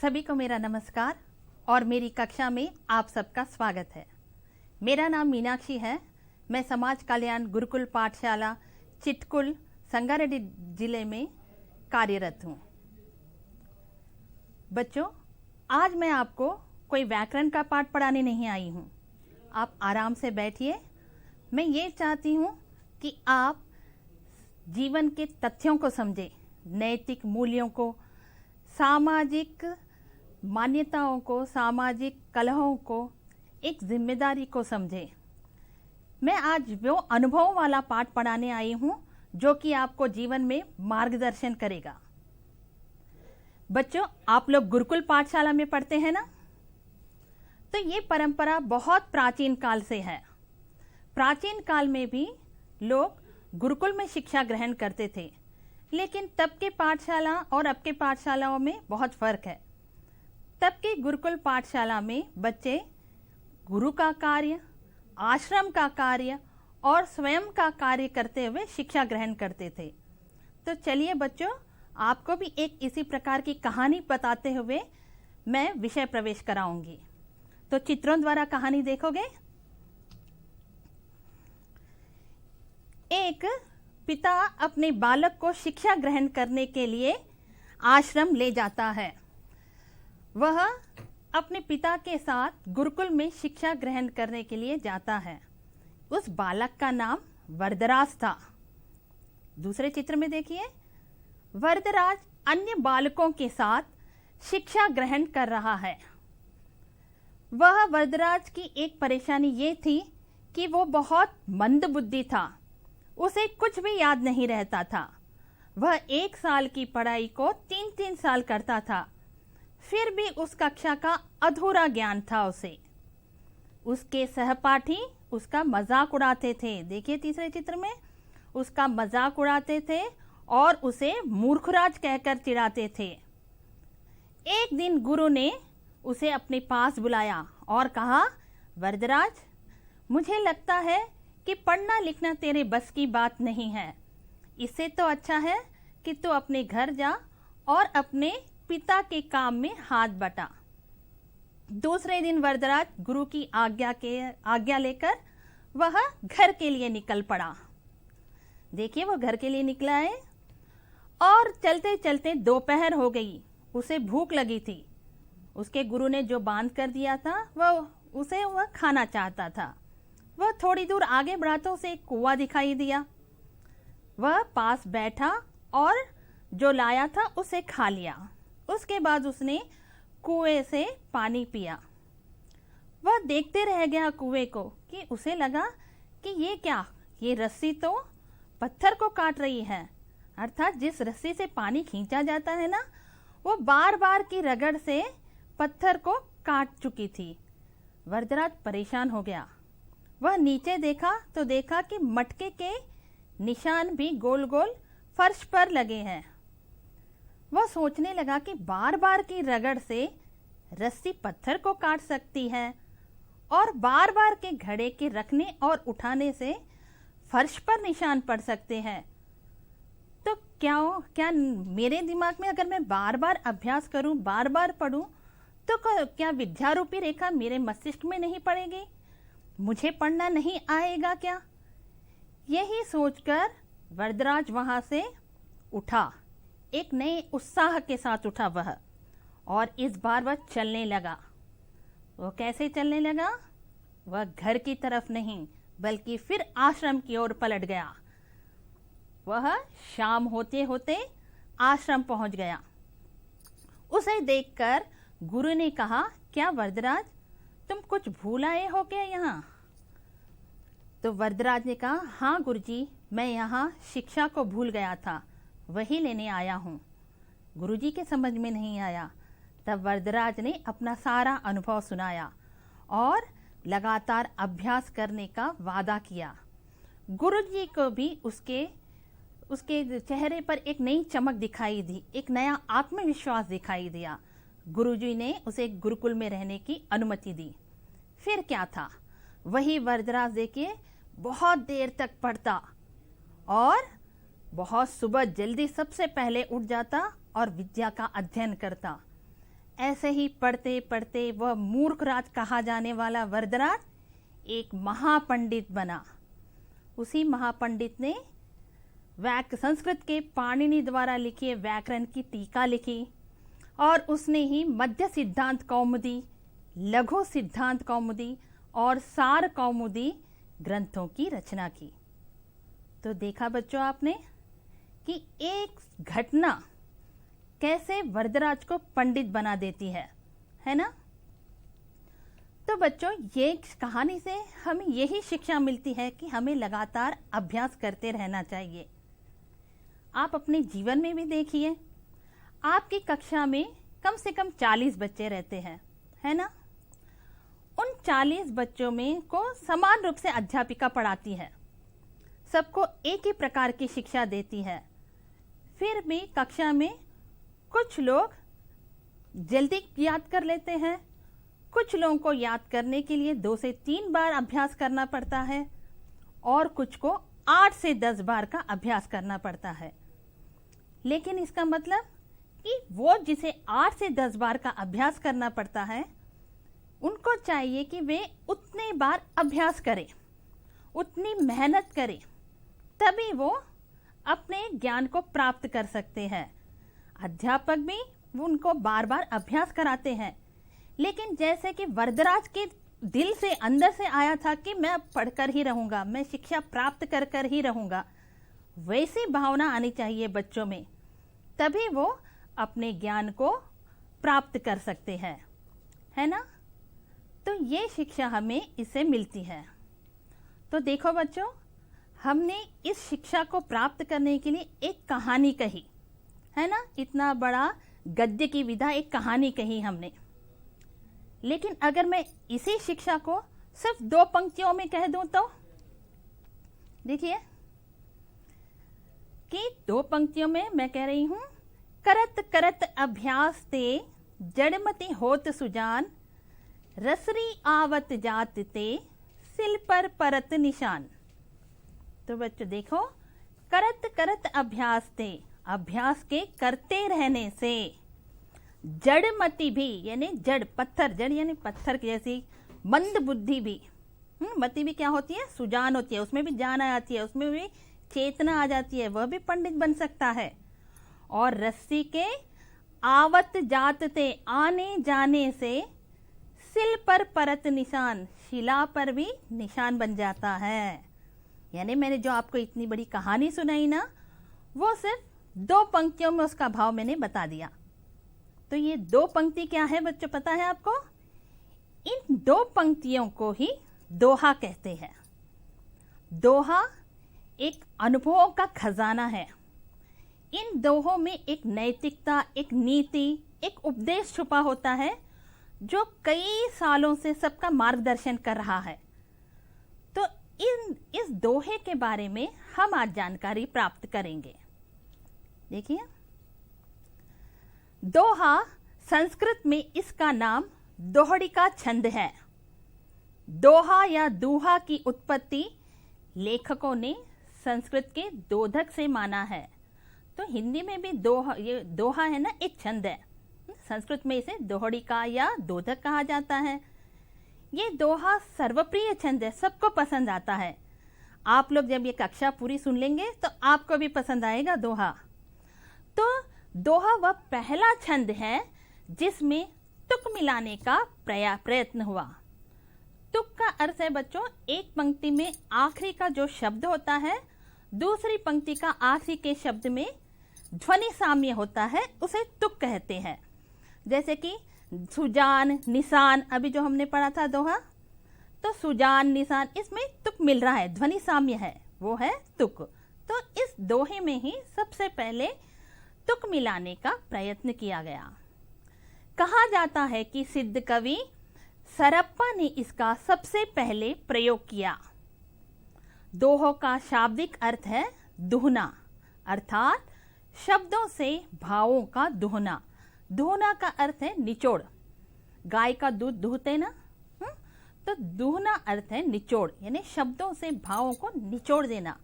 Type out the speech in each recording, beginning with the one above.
सभी को मेरा नमस्कार और मेरी कक्षा में आप सबका स्वागत है। मेरा नाम मीनाक्षी है। मैं समाज कल्याण गुरुकुल पाठशाला चिटकुल संगारेड्डी जिले में कार्यरत हूँ। बच्चों, आज मैं आपको कोई व्याकरण का पाठ पढ़ाने नहीं आई हूँ। आप आराम से बैठिए। मैं ये चाहती हूँ कि आप जीवन के तथ्यों को समझें, नैतिक मूल्यों को, सामाजिक मान्यताओं को, सामाजिक कलहों को, एक जिम्मेदारी को समझें। मैं आज वो अनुभव वाला पाठ पढ़ाने आई हूँ जो कि आपको जीवन में मार्गदर्शन करेगा। बच्चों, आप लोग गुरुकुल पाठशाला में पढ़ते हैं ना? तो ये परंपरा बहुत प्राचीन काल से है। प्राचीन काल में भी लोग गुरुकुल में शिक्षा ग्रहण करते थे, लेकिन तब के पाठशाला और अब के पाठशालाओं में बहुत फर्क है। तब के गुरुकुल पाठशाला में बच्चे गुरु का कार्य, आश्रम का कार्य और स्वयं का कार्य करते हुए शिक्षा ग्रहण करते थे। तो चलिए बच्चों, आपको भी एक इसी प्रकार की कहानी बताते हुए मैं विषय प्रवेश कराऊंगी। तो चित्रों द्वारा कहानी देखोगे। एक पिता अपने बालक को शिक्षा ग्रहण करने के लिए आश्रम ले जाता है। वह अपने पिता के साथ गुरुकुल में शिक्षा ग्रहण करने के लिए जाता है। उस बालक का नाम वरदराज था। दूसरे चित्र में देखिए, वरदराज अन्य बालकों के साथ शिक्षा ग्रहण कर रहा है। वह वरदराज की एक परेशानी ये थी कि वो बहुत मंदबुद्धि था। उसे कुछ भी याद नहीं रहता था। वह 1 साल की पढ़ाई को 3-3 साल करता था, फिर भी उस कक्षा का अधूरा ज्ञान था उसे। उसके सहपाठी उसका मजाक उड़ाते थे। देखिए तीसरे चित्र में, उसका मजाक उड़ाते थे और उसे मूर्खराज कहकर चिढ़ाते थे। एक दिन गुरु ने उसे अपने पास बुलाया और कहा, वरदराज, मुझे लगता है कि पढ़ना लिखना तेरे बस की बात नहीं है। इससे तो अच्छा है कि तू अपने घर जा और अपने पिता के काम में हाथ बटा। दूसरे दिन वरदराज गुरु की आज्ञा लेकर वह घर के लिए निकल पड़ा। देखिए, वो घर के लिए निकला है और चलते चलते दोपहर हो गई। उसे भूख लगी थी। उसके गुरु ने जो बांध कर दिया था वह खाना चाहता था। वह थोड़ी दूर आगे बढ़ा तो उसे एक कुआं दिखाई दिया। वह पास बैठा और जो लाया था उसे खा लिया। उसके बाद उसने कुएं से पानी पिया। वह देखते रह गया कुएं को कि उसे लगा कि ये क्या, ये रस्सी तो पत्थर को काट रही है। अर्थात जिस रस्सी से पानी खींचा जाता है ना, वो बार बार की रगड़ से पत्थर को काट चुकी थी। वरदराज परेशान हो गया। वह नीचे देखा तो देखा कि मटके के निशान भी गोल गोल फर्श पर लगे हैं। वह सोचने लगा कि बार बार की रगड़ से रस्सी पत्थर को काट सकती है और बार बार के घड़े के रखने और उठाने से फर्श पर निशान पड़ सकते हैं। तो क्या मेरे दिमाग में अगर मैं बार बार अभ्यास करूं, बार बार पढ़ूं, तो क्या विद्यारूपी रेखा मेरे मस्तिष्क में नहीं पड़ेगी? मुझे पढ़ना नहीं आएगा क्या? यही सोचकर वरदराज वहां से उठा। एक नए उत्साह के साथ उठा वह, और इस बार वह चलने लगा। वो कैसे चलने लगा? वह घर की तरफ नहीं, बल्कि फिर आश्रम की ओर पलट गया। वह शाम होते होते आश्रम पहुंच गया। उसे देखकर गुरु ने कहा, क्या वरदराज, तुम कुछ भूल आए हो क्या यहाँ? तो वरदराज ने कहा, हाँ गुरुजी, मैं यहाँ शिक्षा को भूल गया था, वही लेने आया हूँ। गुरुजी के समझ में नहीं आया। तब वरदराज ने अपना सारा अनुभव सुनाया और लगातार अभ्यास करने का वादा किया। गुरुजी को भी उसके चेहरे पर एक नई चमक दिखाई दी, एक नया आत्मविश्वास दिखाई दिया। गुरुजी ने उसे गुरुकुल में रहने की अनुमति दी। फिर क्या था, वही वरदराज देखिए बहुत देर तक पढ़ता और बहुत सुबह जल्दी सबसे पहले उठ जाता और विद्या का अध्ययन करता। ऐसे ही पढ़ते पढ़ते वह मूर्खराज कहा जाने वाला वरदराज एक महापंडित बना। उसी महापंडित ने संस्कृत के पाणिनि द्वारा लिखी व्याकरण की टीका लिखी और उसने ही मध्य सिद्धांत कौमुदी, लघु सिद्धांत कौमुदी और सार कौमुदी ग्रंथों की रचना की। तो देखा बच्चों आपने कि एक घटना कैसे वरदराज को पंडित बना देती है ना। तो बच्चों ये कहानी से हमें यही शिक्षा मिलती है कि हमें लगातार अभ्यास करते रहना चाहिए। आप अपने जीवन में भी देखिए, आपकी कक्षा में कम से कम 40 बच्चे रहते हैं, है ना। उन 40 बच्चों में को समान रूप से अध्यापिका पढ़ाती है, सबको एक ही प्रकार की शिक्षा देती है। फिर भी कक्षा में कुछ लोग जल्दी याद कर लेते हैं, कुछ लोगों को याद करने के लिए 2 से 3 बार अभ्यास करना पड़ता है और कुछ को 8 से 10 बार का अभ्यास करना पड़ता है। लेकिन इसका मतलब कि वो जिसे 8 से 10 बार का अभ्यास करना पड़ता है, उनको चाहिए कि वे उतने बार अभ्यास करें, उतनी मेहनत करें, तभी वो अपने ज्ञान को प्राप्त कर सकते हैं। अध्यापक भी उनको बार बार अभ्यास कराते हैं, लेकिन जैसे कि वरदराज के दिल से अंदर से आया था कि मैं पढ़कर ही रहूंगा, मैं शिक्षा प्राप्त कर कर ही रहूंगा, वैसी भावना आनी चाहिए बच्चों में, तभी वो अपने ज्ञान को प्राप्त कर सकते हैं, है ना। तो ये शिक्षा हमें इससे मिलती है। तो देखो बच्चों, हमने इस शिक्षा को प्राप्त करने के लिए एक कहानी कही, है ना। इतना बड़ा गद्य की विधा एक कहानी कही हमने, लेकिन अगर मैं इसी शिक्षा को सिर्फ 2 पंक्तियों में कह दूं तो देखिए कि 2 पंक्तियों में मैं कह रही हूं, करत करत अभ्यास ते जड़मति होत सुजान, रसरी आवत जात ते सिल पर परत निशान। तो बच्चों देखो, करत करत अभ्यास ते, अभ्यास के करते रहने से, जड़मति भी यानी जड़ पत्थर, जड़ यानी पत्थर की जैसी, मंद बुद्धि भी, मति भी क्या होती है, सुजान होती है, उसमें भी जान आ जाती है, उसमें भी चेतना आ जाती है, वह भी पंडित बन सकता है। और रस्सी के आवत जात ते, आने जाने से, सिल पर परत निशान, शिला पर भी निशान बन जाता है। यानी मैंने जो आपको इतनी बड़ी कहानी सुनाई ना, वो सिर्फ 2 पंक्तियों में उसका भाव मैंने बता दिया। तो ये 2 पंक्ति क्या है बच्चों, पता है आपको? इन 2 पंक्तियों को ही दोहा कहते हैं। दोहा एक अनुभवों का खजाना है। इन दोहों में एक नैतिकता, एक नीति, एक उपदेश छुपा होता है, जो कई सालों से सबका मार्गदर्शन कर रहा है। तो इस दोहे के बारे में हम आज जानकारी प्राप्त करेंगे। देखिए, दोहा संस्कृत में इसका नाम दोहड़ी का छंद है। दोहा या दूहा की उत्पत्ति लेखकों ने संस्कृत के दोधक से माना है। तो हिंदी में भी दोहा, ये दोहा है ना, एक छंद है। संस्कृत में इसे दोहड़ी का या दोधक कहा जाता है। ये दोहा सर्वप्रिय छंद है, सबको पसंद आता है। आप लोग जब ये कक्षा पूरी सुन लेंगे तो आपको भी पसंद आएगा दोहा। तो दोहा वह पहला छंद है जिसमें तुक मिलाने का प्रयत्न हुआ। तुक का अर्थ है बच्चों, एक पंक्ति में आखिरी का जो शब्द होता है, दूसरी पंक्ति का आखिरी के शब्द में ध्वनि साम्य होता है, उसे तुक कहते हैं। जैसे कि सुजान, निशान, अभी जो हमने पढ़ा था दोहा, तो सुजान, निशान, इसमें तुक मिल रहा है, ध्वनि साम्य है, वो है तुक। तो इस दोहे में ही सबसे पहले तुक मिलाने का प्रयत्न किया गया। कहा जाता है कि सिद्ध कवि सरप्पा ने इसका सबसे पहले प्रयोग किया। दोहों का शाब्दिक अर्थ है दुहना, अर्थात शब्दों से भावों का दुहना। दुहना का अर्थ है निचोड़, गाय का दूध दुहते ना, तो दुहना अर्थ है निचोड़, यानी शब्दों से भावों को निचोड़ देना।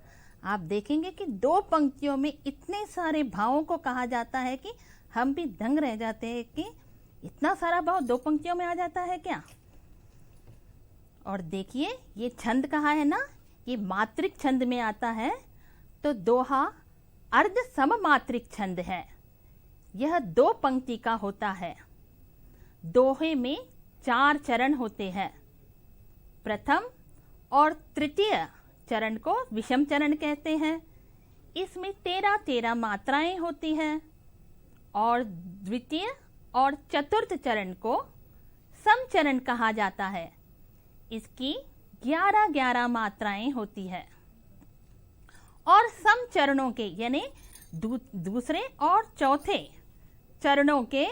आप देखेंगे कि 2 पंक्तियों में इतने सारे भावों को कहा जाता है कि हम भी दंग रह जाते हैं कि इतना सारा भाव 2 पंक्तियों में आ जाता है क्या? और देखिए ये छंद कहाँ है ना, ये मात्रिक छंद में आता है, तो दोहा अर्ध सममात्रिक छंद है। यह 2 पंक्ति का होता है। दोहे में 4 चरण होते हैं। प्रथम और तृतीय चरण को विषम चरण कहते हैं। इसमें 13 मात्राएं होती हैं। और द्वितीय और चतुर्थ चरण को सम चरण कहा जाता है। इसकी 11 मात्राएं होती है। और सम चरणों के यानी दूसरे और चौथे चरणों के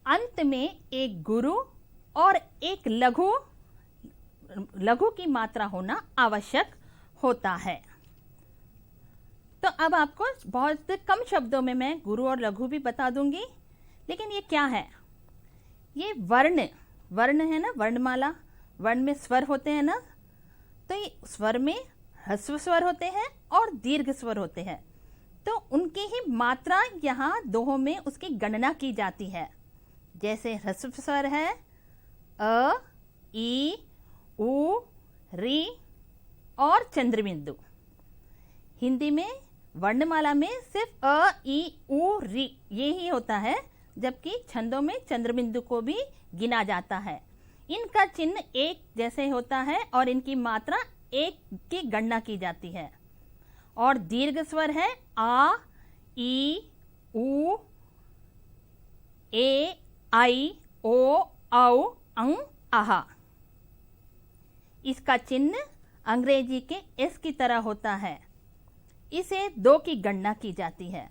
अंत में एक गुरु और एक लघु की मात्रा होना आवश्यक होता है। तो अब आपको बहुत कम शब्दों में मैं गुरु और लघु भी बता दूंगी। लेकिन ये क्या है? ये वर्ण है ना, वर्णमाला। वर्ण में स्वर होते हैं ना, तो ये स्वर में ह्रस्व स्वर होते हैं और दीर्घ स्वर होते हैं। तो उनकी ही मात्रा यहाँ दोहों में उसकी गणना की जाती है। जैसे ह्रस्व स्वर है अ, ई, उ, री और चंद्रबिंदु। हिंदी में वर्णमाला में सिर्फ अ, ई, उ, री ये ही होता है, जबकि छंदों में चंद्रबिंदु को भी गिना जाता है। इनका चिन्ह एक जैसे होता है और इनकी मात्रा एक की गणना की जाती है। और दीर्घ स्वर है आ, ई, उ, ए, आई, ओ, औ, अं, आहा। इसका चिन्ह अंग्रेजी के एस की तरह होता है। इसे 2 की गणना की जाती है।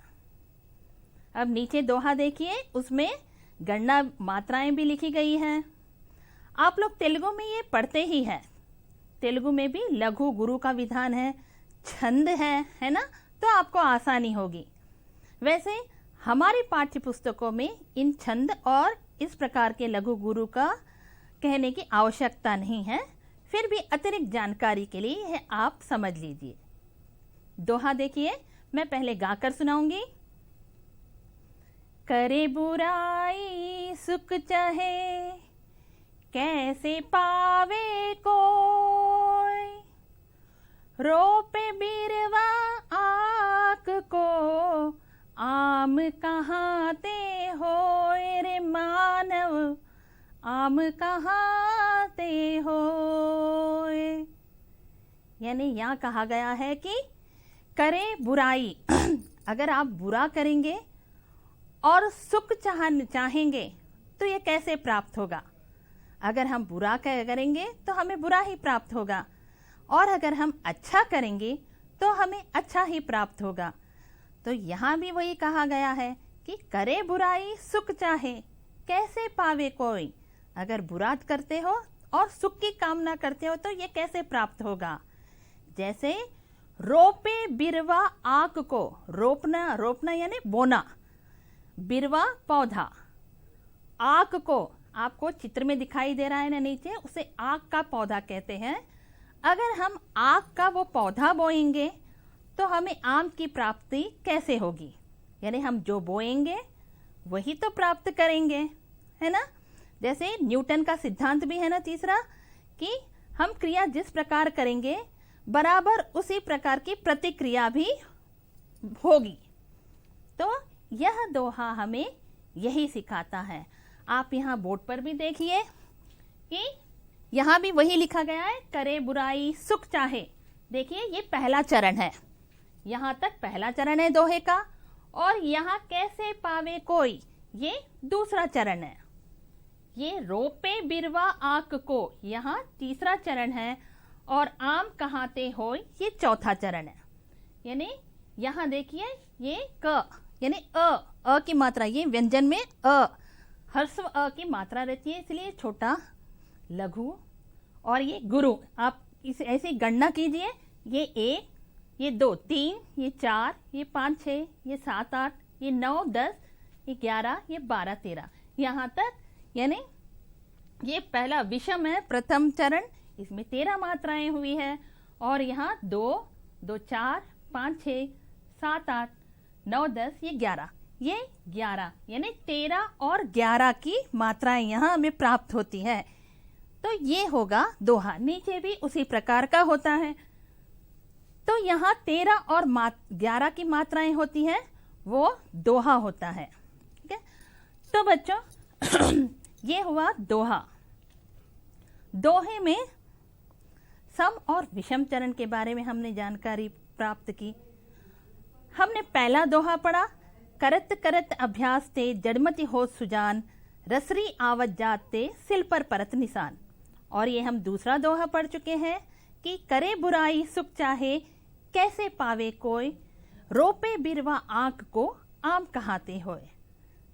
अब नीचे दोहा देखिए, उसमें गणना मात्राएं भी लिखी गई हैं। आप लोग तेलुगु में ये पढ़ते ही हैं। तेलुगु में भी लघु गुरु का विधान है, छंद है ना, तो आपको आसानी होगी। वैसे हमारी पाठ्य पुस्तकों में इन छंद और इस प्रकार के लघु गुरु का कहने की आवश्यकता नहीं है। फिर भी अतिरिक्त जानकारी के लिए यह आप समझ लीजिए। दोहा देखिए, मैं पहले गाकर सुनाऊंगी। करे बुराई सुख चाहे, कैसे पावे कोई, रोपे बिरवा आक को, आम कहाँ ते होए रे मानव, आम कहाँ ते होए। यानी यहाँ कहा गया है कि करे बुराई अगर आप बुरा करेंगे और सुख चाहेंगे तो ये कैसे प्राप्त होगा? अगर हम बुरा करेंगे तो हमें बुरा ही प्राप्त होगा, और अगर हम अच्छा करेंगे तो हमें अच्छा ही प्राप्त होगा। तो यहाँ भी वही कहा गया है कि करे बुराई सुख चाहे, कैसे पावे कोई। अगर बुरा करते हो और सुख की कामना करते हो तो ये कैसे प्राप्त होगा? जैसे रोपे बिरवा आक को, रोपना यानी बोना, बिरवा पौधा, आक को आपको चित्र में दिखाई दे रहा है ना नीचे, उसे आक का पौधा कहते हैं। अगर हम आक का वो पौधा बोएंगे तो हमें आम की प्राप्ति कैसे होगी? यानी हम जो बोएंगे वही तो प्राप्त करेंगे, है ना। जैसे न्यूटन का सिद्धांत भी है ना तीसरा, कि हम क्रिया जिस प्रकार करेंगे बराबर उसी प्रकार की प्रतिक्रिया भी होगी। तो यह दोहा हमें यही सिखाता है। आप यहाँ बोर्ड पर भी देखिए कि यहाँ भी वही लिखा गया है, करे बुराई सुख चाहे। देखिए ये पहला चरण है, यहाँ तक पहला चरण है दोहे का, और यहाँ कैसे पावे कोई ये दूसरा चरण है। ये रोपे बिरवा आक को यहाँ तीसरा चरण है, और आम कहाते होय ये चौथा चरण है। यानी यहाँ देखिए ये क यानी अ की मात्रा, ये व्यंजन में ह्रस्व अ की मात्रा रहती है, इसलिए छोटा लघु, और ये गुरु। आप इसे ऐसे गणना कीजिए, ये 1, ये 2, 3, ये 4, ये 5, 6, ये 7, 8, ये 9, 10, ये 11, ये 12, 13 यहाँ तक। यानी ये पहला विषम है, प्रथम चरण, इसमें 13 मात्राएं हुई है, और यहाँ 2, 4, 5, 6, 7, 8, 9, 10, ये 11, ये 11 यानी 13 और 11 की मात्राएं यहाँ हमें प्राप्त होती है। तो ये होगा दोहा। नीचे भी उसी प्रकार का होता है। तो यहाँ 13 और 11 की मात्राएं होती हैं, वो दोहा होता है। ठीक है, तो बच्चों ये हुआ दोहा। दोहे में सम और विषम चरण के बारे में हमने जानकारी प्राप्त की। हमने पहला दोहा पढ़ा, करत करत अभ्यास ते जड़मति हो सुजान, रसरी आवत जात ते सिल पर परत निशान। और ये हम दूसरा दोहा पढ़ चुके हैं कि करे बुराई सुख चाहे, कैसे पावे कोई, रोपे बिरवा आंख को आम कहाते होए।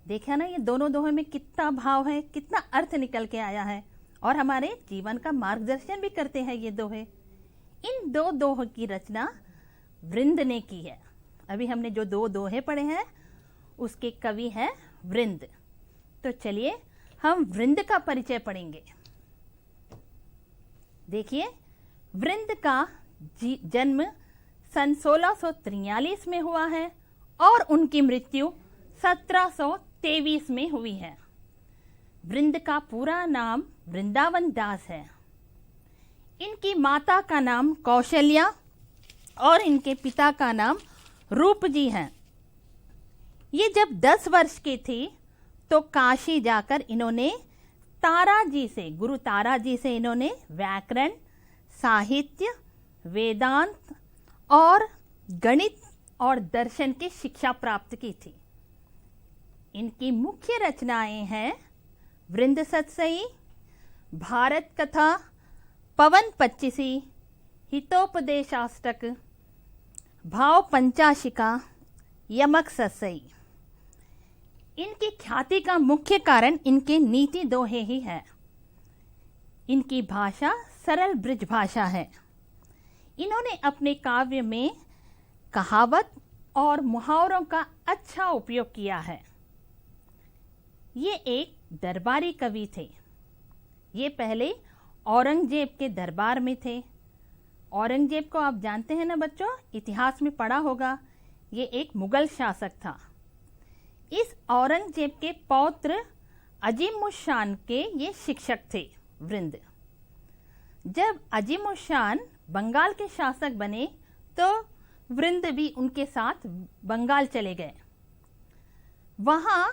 देखा ना, ये दोनों दोहे में कितना भाव है, कितना अर्थ निकल के आया है, और हमारे जीवन का मार्गदर्शन भी करते हैं ये दोहे। इन दो दोहों की रचना वृंद ने की है। अभी हमने जो दो दोहे पढ़े हैं उसके कवि है वृंद। तो चलिए हम वृंद का परिचय पढ़ेंगे। देखिए, वृंद का जन्म सन 1643 में हुआ है और उनकी मृत्यु 1723 में हुई है। वृंद का पूरा नाम वृंदावन दास है। इनकी माता का नाम कौशल्या और इनके पिता का नाम रूप जी है। ये जब 10 वर्ष की थी तो काशी जाकर इन्होंने तारा जी से, गुरु तारा जी से इन्होंने व्याकरण, साहित्य, वेदांत और गणित और दर्शन की शिक्षा प्राप्त की थी। इनकी मुख्य रचनाएं हैं वृंद सतसई, भारत कथा, पवन पच्चीसी, हितोपदेशाष्टक, भाव पंचाशिका, यमक सतसई। इनकी ख्याति का मुख्य कारण इनके नीति दोहे ही है। इनकी भाषा सरल ब्रज भाषा है। इन्होंने अपने काव्य में कहावत और मुहावरों का अच्छा उपयोग किया है। ये एक दरबारी कवि थे। ये पहले औरंगजेब के दरबार में थे। औरंगजेब को आप जानते हैं ना बच्चों, इतिहास में पढ़ा होगा, ये एक मुगल शासक था। इस औरंगजेब के पौत्र अजीमुशान के ये शिक्षक थे वृंद। जब अजीमुशान बंगाल के शासक बने तो वृंद भी उनके साथ बंगाल चले गए। वहां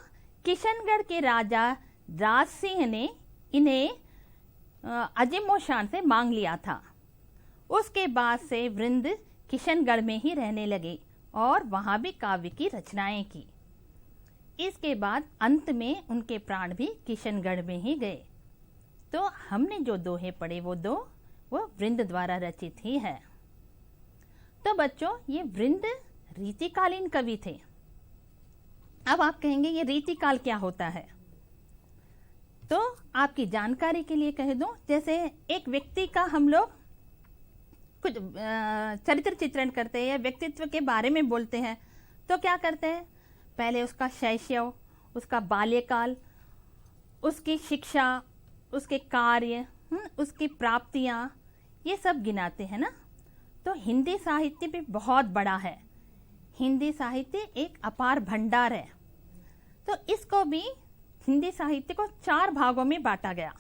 किशनगढ़ के राजा राज सिंह ने इन्हें अजीमुशान से मांग लिया था। उसके बाद से वृंद किशनगढ़ में ही रहने लगे और वहां भी काव्य की रचनाएं की। इसके बाद अंत में उनके प्राण भी किशनगढ़ में ही गए। तो हमने जो दोहे पढ़े वो वृंद द्वारा रचित ही है। तो बच्चों, ये वृंद रीतिकालीन कवि थे। अब आप कहेंगे ये रीतिकाल क्या होता है? तो आपकी जानकारी के लिए कह दूं, जैसे एक व्यक्ति का हम लोग कुछ चरित्र चित्रण करते हैं या व्यक्तित्व के बारे में बोलते हैं तो क्या करते हैं? पहले उसका शैशव, उसका बाल्यकाल, उसकी शिक्षा, उसके कार्य, उसकी प्राप्तियां, ये सब गिनाते हैं ना। तो हिंदी साहित्य भी बहुत बड़ा है। हिंदी साहित्य एक अपार भंडार है। तो इसको भी, हिंदी साहित्य को 4 भागों में बांटा गया।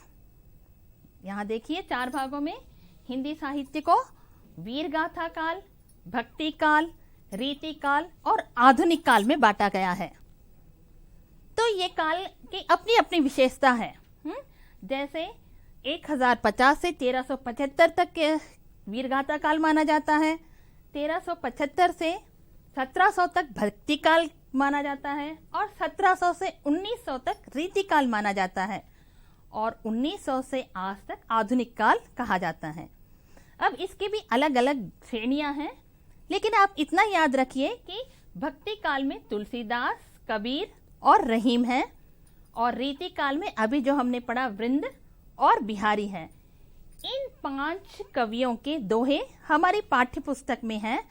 यहाँ देखिए 4 भागों में हिंदी साहित्य को वीर गाथा काल, भक्ति काल, रीति काल और आधुनिक काल में बांटा गया है। तो ये काल की अपनी अपनी विशेषता है। जैसे 1050 से 1375 तक के वीरगाथा काल माना जाता है। 1375 से 1700 तक भक्ति काल माना जाता है और 1700 से 1900 तक रीति काल माना जाता है और 1900 से आज तक आधुनिक काल कहा जाता है। अब इसकी भी अलग अलग श्रेणियां हैं, लेकिन आप इतना याद रखिए कि भक्ति काल में तुलसीदास, कबीर और रहीम है और रीति काल में अभी जो हमने पढ़ा वृंद और बिहारी है। इन 5 कवियों के दोहे हमारी पाठ्य पुस्तक में हैं।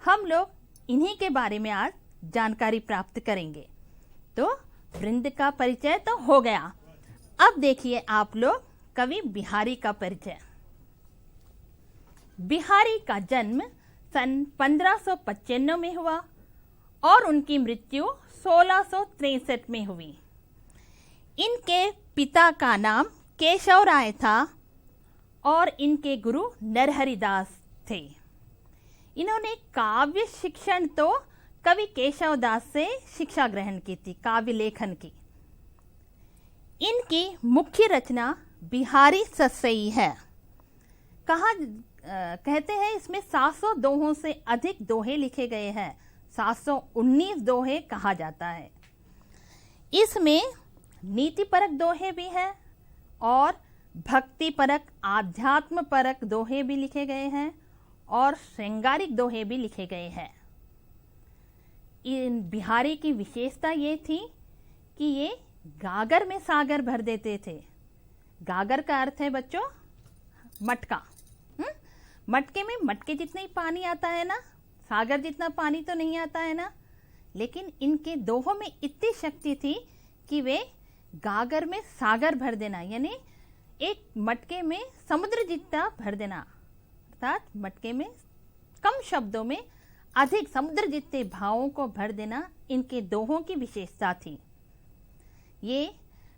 हम लोग इन्हीं के बारे में आज जानकारी प्राप्त करेंगे। तो वृंद का परिचय तो हो गया। अब देखिए आप लोग कवि बिहारी का परिचय। बिहारी का जन्म सन 1595 में हुआ और उनकी मृत्यु 1663 में हुई। इनके पिता का नाम केशव राय था और इनके गुरु नरहरिदास थे। इन्होंने काव्य शिक्षण तो कवि केशव दास से शिक्षा ग्रहण की थी, काव्य लेखन की। इनकी मुख्य रचना बिहारी सतसई है। कहते हैं इसमें 700 दोहों से अधिक दोहे लिखे गए हैं, 719 दोहे कहा जाता है। इसमें नीति परक दोहे भी हैं और भक्ति परक, आध्यात्म परक दोहे भी लिखे गए हैं और श्रृंगारिक दोहे भी लिखे गए हैं। इन बिहारी की विशेषता ये थी कि ये गागर में सागर भर देते थे। गागर का अर्थ है बच्चों मटका। मटके में मटके जितना ही पानी आता है ना, सागर जितना पानी तो नहीं आता है ना, लेकिन इनके दोहों में इतनी शक्ति थी कि वे गागर में सागर भर देना, यानी एक मटके में समुद्र जितना भर देना, अर्थात मटके में कम शब्दों में अधिक समुद्र जितने भावों को भर देना इनके दोहों की विशेषता थी। ये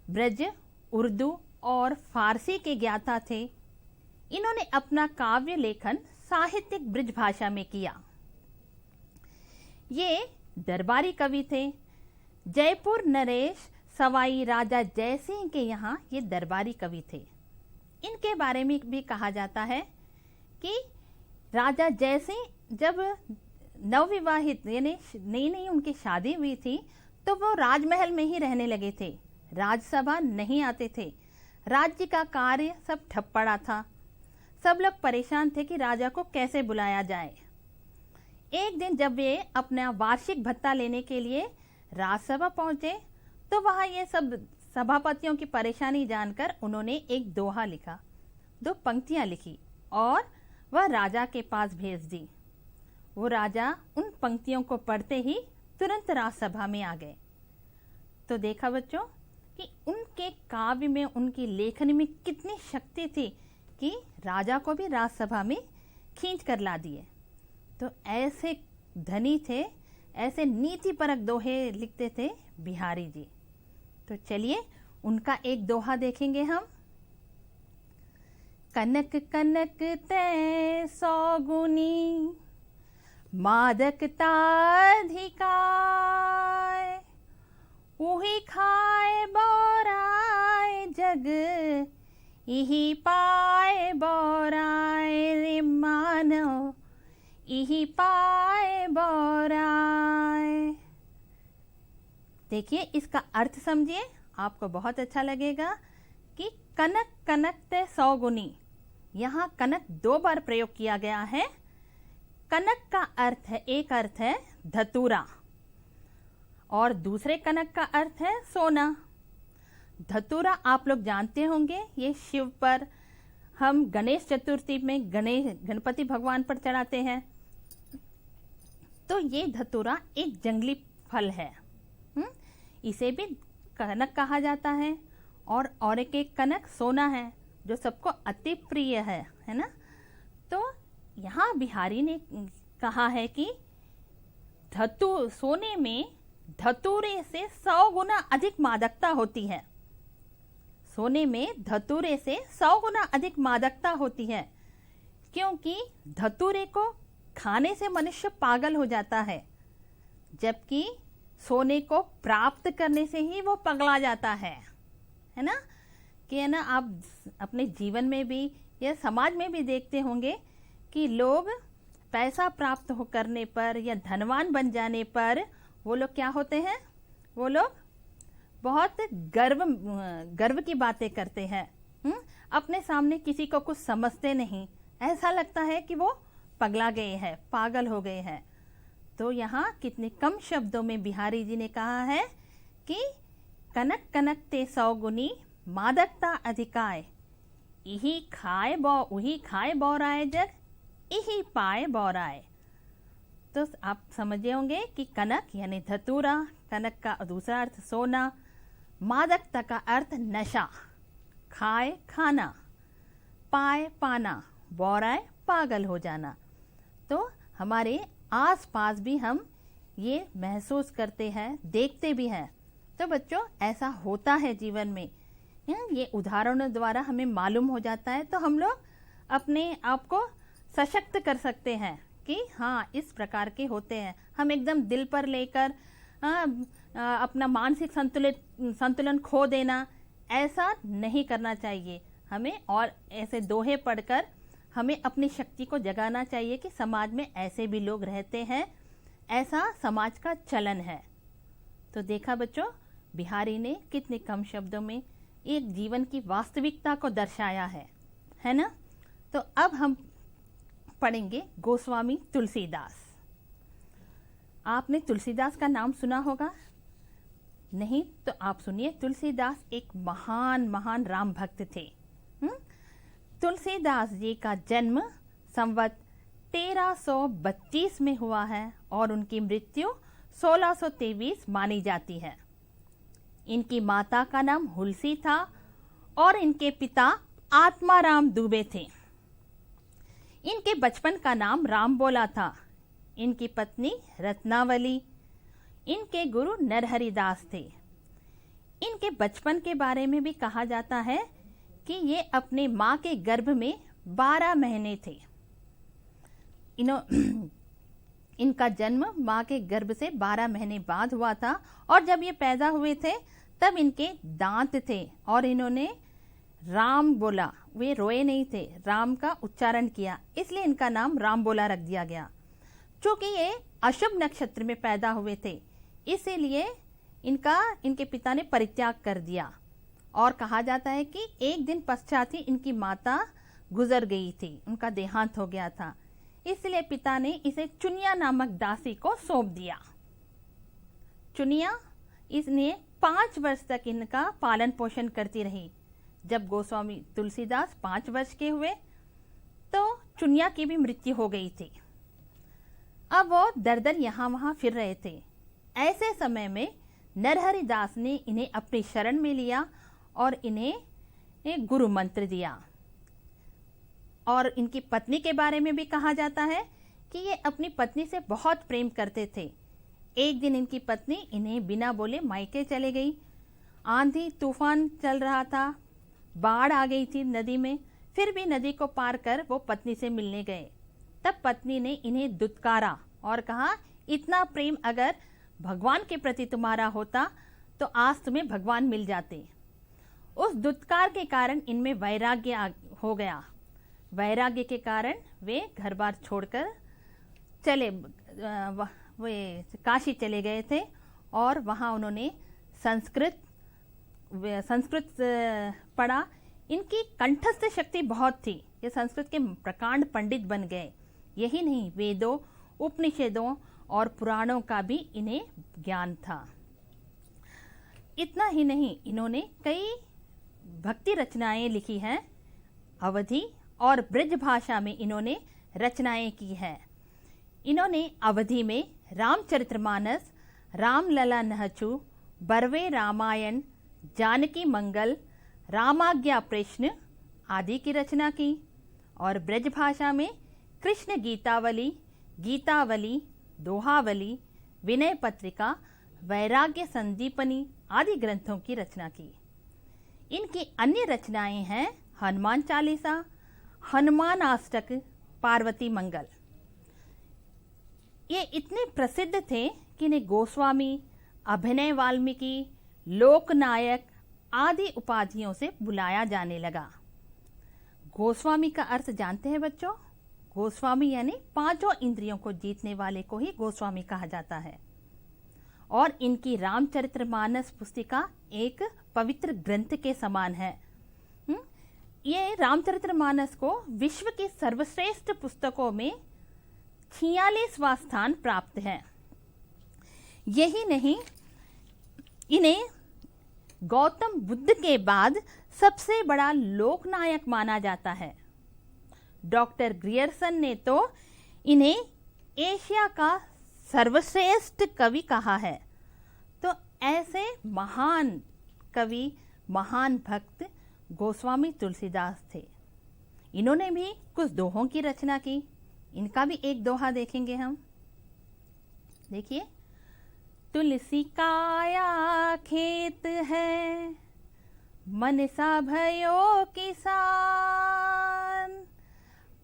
ब्रज, उर्दू और फारसी के ज्ञाता थे। इन्होंने अपना काव्य लेखन साहित्यिक ब्रज भाषा में किया। ये दरबारी कवि थे। जयपुर नरेश सवाई राजा जयसिंह के यहाँ ये दरबारी कवि थे। इनके बारे में भी कहा जाता है कि राजा जयसिंह जब नवविवाहित यानी नई नई उनकी शादी हुई थी तो वो राजमहल में ही रहने लगे थे, राजसभा नहीं आते थे। राज्य का कार्य सब ठप पड़ा था। सब लोग परेशान थे कि राजा को कैसे बुलाया जाए। एक दिन जब वे अपना वार्षिक भत्ता लेने के लिए राजसभा पहुंचे तो वहां ये सब सभापतियों की परेशानी जानकर उन्होंने एक दोहा लिखा, 2 पंक्तियां लिखी और वह राजा के पास भेज दी। वो राजा उन पंक्तियों को पढ़ते ही तुरंत राजसभा में आ गए। तो देखा बच्चों कि उनके काव्य में, उनकी लेखनी में कितनी शक्ति थी कि राजा को भी राजसभा में खींच कर ला दिए। तो ऐसे धनी थे, ऐसे नीति परक दोहे लिखते थे बिहारी जी। तो चलिए उनका एक दोहा देखेंगे हम। कनक कनक तै 100 गुनी मादकता अधिकाय, उही खाए बोराए जग, इही पाए बोराए रे मानव, इही पाए बोराए। देखिए इसका अर्थ समझिए, आपको बहुत अच्छा लगेगा कि कनक कनक ते 100 गुनी, यहाँ कनक 2 बार प्रयोग किया गया है। कनक का अर्थ है, एक अर्थ है धतूरा और दूसरे कनक का अर्थ है सोना। धतूरा आप लोग जानते होंगे, ये शिव पर हम गणेश चतुर्थी में गणपति भगवान पर चढ़ाते हैं। तो ये धतूरा एक जंगली फल है, इसे भी कनक कहा जाता है। और एक कनक सोना है जो सबको अति प्रिय है ना। तो यहाँ बिहारी ने कहा है कि सोने में धतूरे से 100 गुना अधिक मादकता होती है। सोने में धतूरे से 100 गुना अधिक मादकता होती है, क्योंकि धतूरे को खाने से मनुष्य पागल हो जाता है, जबकि सोने को प्राप्त करने से ही वो पगला जाता है ना। कि है ना, आप अपने जीवन में भी या समाज में भी देखते होंगे कि लोग पैसा प्राप्त करने पर या धनवान बन जाने पर वो लोग क्या होते हैं, वो लोग बहुत गर्व की बातें करते हैं। अपने सामने किसी को कुछ समझते नहीं, ऐसा लगता है कि वो पगला गए हैं, पागल हो गए हैं। तो यहाँ कितने कम शब्दों में बिहारी जी ने कहा है कि कनक कनक ते 100 गुनी मादकता अधिकाय, इही खाए बोराए जग, इही पाए बोराए। तो आप समझे होंगे कि कनक यानी धतूरा, कनक का दूसरा अर्थ सोना, मादकता का अर्थ नशा, खाए खाना, पाए पाना, बोराए पागल हो जाना। तो हमारे आसपास भी हम ये महसूस करते हैं, देखते भी हैं। तो बच्चों ऐसा होता है जीवन में, ये उदाहरणों द्वारा हमें मालूम हो जाता है, तो हम लोग अपने आप को सशक्त कर सकते हैं कि हाँ इस प्रकार के होते हैं। हम एकदम दिल पर लेकर अपना मानसिक संतुलन खो देना, ऐसा नहीं करना चाहिए हमें। और ऐसे दोहे पढ़कर हमें अपनी शक्ति को जगाना चाहिए कि समाज में ऐसे भी लोग रहते हैं, ऐसा समाज का चलन है। तो देखा बच्चों, बिहारी ने कितने कम शब्दों में एक जीवन की वास्तविकता को दर्शाया है ना। तो अब हम पढ़ेंगे गोस्वामी तुलसीदास। आपने तुलसीदास का नाम सुना होगा, नहीं तो आप सुनिए। तुलसीदास एक महान राम भक्त थे। तुलसीदास जी का जन्म संवत 1332 में हुआ है और उनकी मृत्यु 1623 मानी जाती है। इनकी माता का नाम हुलसी था और इनके पिता आत्माराम दुबे थे। इनके बचपन का नाम रामबोला था। इनकी पत्नी रत्नावली, इनके गुरु नरहरिदास थे। इनके बचपन के बारे में भी कहा जाता है कि ये अपने माँ के गर्भ में 12 महीने थे। इनका जन्म माँ के गर्भ से 12 महीने बाद हुआ था और जब ये पैदा हुए थे तब इनके दांत थे और इन्होंने राम बोला, वे रोए नहीं थे, राम का उच्चारण किया, इसलिए इनका नाम राम बोला रख दिया गया। चूंकि ये अशुभ नक्षत्र में पैदा हुए थे इसीलिए इनके पिता ने परित्याग कर दिया और कहा जाता है कि एक दिन पश्चात ही इनकी माता गुजर गई थी, उनका देहांत हो गया था। इसलिए पिता ने इसे चुनिया नामक दासी को सौंप दिया। चुनिया इसने 5 वर्ष तक इनका पालन पोषण करती रही। जब गोस्वामी तुलसीदास 5 वर्ष के हुए तो चुनिया की भी मृत्यु हो गई थी। अब वो दर दर यहाँ वहां फिर रहे थे। ऐसे समय में नरहरिदास ने इन्हें अपनी शरण में लिया और इन्हें एक गुरु मंत्र दिया। और इनकी पत्नी के बारे में भी कहा जाता है कि ये अपनी पत्नी से बहुत प्रेम करते थे। एक दिन इनकी पत्नी इन्हें बिना बोले मायके चले गई। आंधी तूफान चल रहा था, बाढ़ आ गई थी नदी में, फिर भी नदी को पार कर वो पत्नी से मिलने गए। तब पत्नी ने इन्हें दुत्कारा और कहा, इतना प्रेम अगर भगवान के प्रति तुम्हारा होता तो आज तुम्हें भगवान मिल जाते। उस दुत्कार के कारण इनमें वैराग्य हो गया। वैराग्य के कारण वे घर बार छोड़कर वे काशी चले गए थे और वहाँ उन्होंने संस्कृत पढ़ा। इनकी कंठस्थ शक्ति बहुत थी, ये संस्कृत के प्रकांड पंडित बन गए। यही नहीं, वेदों, उपनिषदों और पुराणों का भी इन्हें ज्ञान था। इतना ही नहीं, इन्होंने कई भक्ति रचनाएं लिखी हैं। अवधी और ब्रज भाषा में इन्होंने रचनाएं की हैं। इन्होंने अवधी में रामचरितमानस, रामलला नहचु, बरवे रामायण, जानकी मंगल, रामाज्ञा प्रश्न आदि की रचना की और ब्रज भाषा में कृष्ण गीतावली, गीतावली, दोहावली, विनय पत्रिका, वैराग्य संदीपनी आदि ग्रंथों की रचना की। इनकी अन्य रचनाएं हैं हनुमान चालीसा, हनुमान अष्टक, पार्वती मंगल। ये इतने प्रसिद्ध थे कि इन्हें गोस्वामी, अभिनय वाल्मीकि, लोकनायक आदि उपाधियों से बुलाया जाने लगा। गोस्वामी का अर्थ जानते हैं बच्चों? गोस्वामी यानी 5 इंद्रियों को जीतने वाले को ही गोस्वामी कहा जाता है। और इनकी रामचरितमानस पुस्तिका एक पवित्र ग्रंथ के समान है। ये रामचरितमानस को विश्व की सर्वश्रेष्ठ पुस्तकों में 46वां स्थान प्राप्त है। यही नहीं, इन्हें गौतम बुद्ध के बाद सबसे बड़ा लोकनायक माना जाता है। डॉक्टर ग्रियर्सन ने तो इन्हें एशिया का सर्वश्रेष्ठ कवि कहा है। तो ऐसे महान कवि, महान भक्त गोस्वामी तुलसीदास थे। इन्होंने भी कुछ दोहों की रचना की। इनका भी एक दोहा देखेंगे हम। देखिए, तुलसी काया खेत है, मनसा भयो किसान।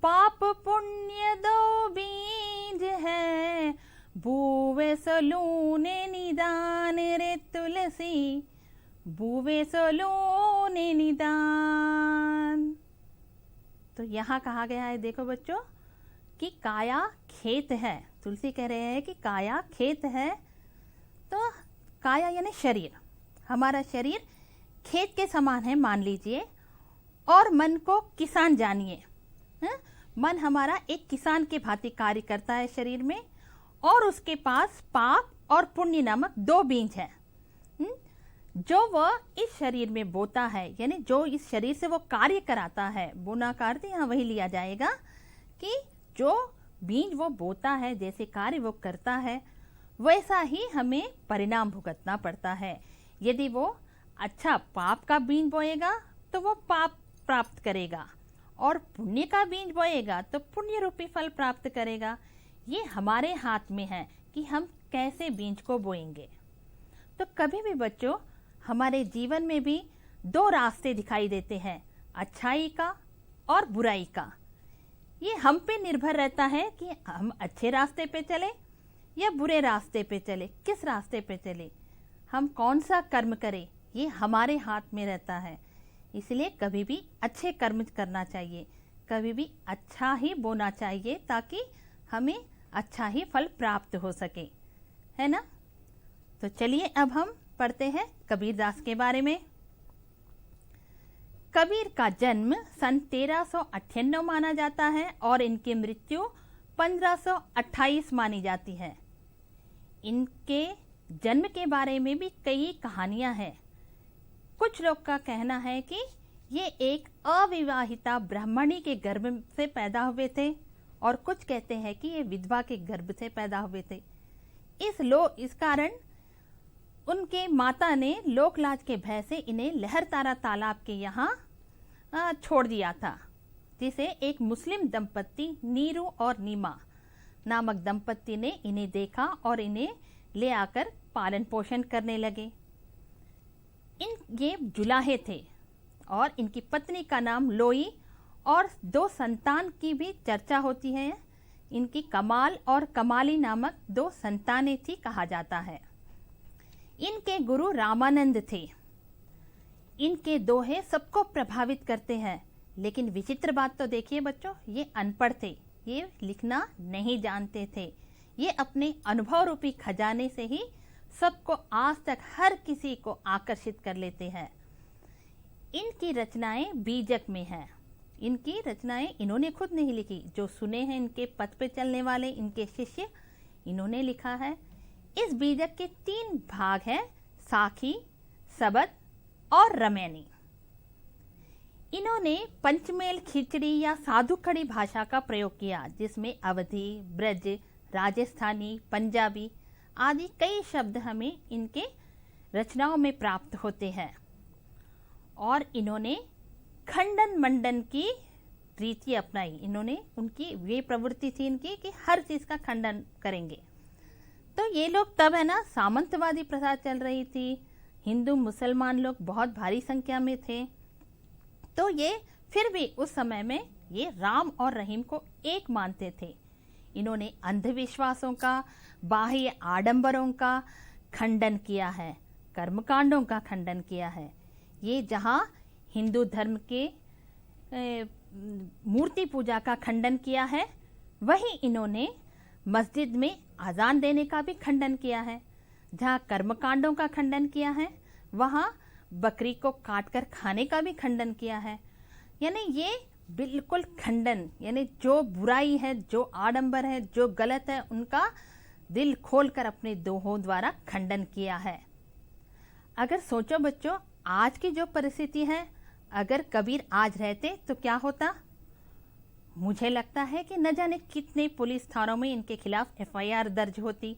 पाप पुण्य दो बीज है, बूवे सोलूने निदान रे तुलसी, बूवे सोलूने निदान। तो यहाँ कहा गया है, देखो बच्चों, कि काया खेत है। तुलसी कह रहे हैं कि काया खेत है। तो काया यानी शरीर, हमारा शरीर खेत के समान है मान लीजिए। और मन को किसान जानिए। मन हमारा एक किसान के भांति कार्य करता है शरीर में, और उसके पास पाप और पुण्य नामक दो बीज हैं, जो वह इस शरीर में बोता है, यानी जो इस शरीर से वो कार्य कराता है। बोना का अर्थ यहाँ वही लिया जाएगा कि जो बीज वो बोता है, जैसे कार्य वो करता है, वैसा ही हमें परिणाम भुगतना पड़ता है। यदि वो अच्छा पाप का बीज बोएगा तो वो पाप प्राप्त करेगा, और पुण्य का बीज बोएगा तो पुण्य रूपी फल प्राप्त करेगा। ये हमारे हाथ में है कि हम कैसे बीज को बोएंगे। तो कभी भी बच्चों, हमारे जीवन में भी दो रास्ते दिखाई देते हैं, अच्छाई का और बुराई का। ये हम पे निर्भर रहता है कि हम अच्छे रास्ते पे चले या बुरे रास्ते पे चले, किस रास्ते पे चले, हम कौन सा कर्म करें, ये हमारे हाथ में रहता है। इसलिए कभी भी अच्छे कर्म करना चाहिए, कभी भी अच्छा ही बोना चाहिए, ताकि हमें अच्छा ही फल प्राप्त हो सके, है ना। तो चलिए अब हम पढ़ते हैं कबीरदास के बारे में। कबीर का जन्म सन 1398 माना जाता है और इनकी मृत्यु 1528 मानी जाती है। इनके जन्म के बारे में भी कई कहानियां हैं। कुछ लोग का कहना है कि ये एक अविवाहिता ब्राह्मणी के गर्भ से पैदा हुए थे, और कुछ कहते हैं कि ये विधवा के गर्भ से पैदा हुए थे। इस कारण उनके माता ने लोकलाज के भय से इन्हें लहरतारा तालाब के यहाँ छोड़ दिया था, जिसे एक मुस्लिम दंपत्ति नीरू और नीमा नामक दंपत्ति ने इन्हें देखा और इन्हें ले आकर पालन पोषण करने लगे। ये जुलाहे थे और इनकी पत्नी का नाम लोई, और दो संतान की भी चर्चा होती है। इनकी कमाल और कमाली नामक दो संतानें थी कहा जाता है। इनके गुरु रामानंद थे। इनके दोहे सबको प्रभावित करते हैं, लेकिन विचित्र बात तो देखिए बच्चों, ये अनपढ़ थे, ये लिखना नहीं जानते थे। ये अपने अनुभव रूपी खजाने से ही सबको आज तक हर किसी को आकर्षित कर लेते हैं। इनकी रचनाएं बीजक में हैं। इनकी रचनाएं इन्होंने खुद नहीं लिखी, जो सुने हैं इनके पथ पे चलने वाले इनके शिष्य, इन्होंने लिखा है। इस बीजक के 3 भाग हैं, साखी, सबद और रमैनी। इन्होंने पंचमेल खिचड़ी या साधु खड़ी भाषा का प्रयोग किया, जिसमें अवधी, ब्रज, राजस्थानी, पंजाबी आदि कई शब्द हमें इनके रचनाओं में प्राप्त होते हैं। और इन्होंने खंडन मंडन की रीति अपनाई। इन्होंने उनकी ये प्रवृत्ति थी इनकी कि हर चीज का खंडन करेंगे। तो ये लोग तब है ना, सामंतवादी प्रथा चल रही थी, हिंदू मुसलमान लोग बहुत भारी संख्या में थे। तो ये फिर भी उस समय में ये राम और रहीम को एक मानते थे। इन्होंने अंधविश्वासों का, बाह्य आडंबरों का खंडन किया है, कर्मकांडों का खंडन किया है। ये जहाँ हिंदू धर्म के मूर्ति पूजा का खंडन किया है, वहीं इन्होंने मस्जिद में अजान देने का भी खंडन किया है। जहाँ कर्मकांडों का खंडन किया है, वहाँ बकरी को काटकर खाने का भी खंडन किया है। यानी ये बिल्कुल खंडन, यानी जो बुराई है, जो आडंबर है, जो गलत है, उनका दिल खोलकर अपने दोहों द्वारा खंडन किया है। अगर सोचो बच्चों, आज की जो परिस्थिति है, अगर कबीर आज रहते तो क्या होता? मुझे लगता है कि न जाने कितने पुलिस थानों में इनके खिलाफ FIR दर्ज होती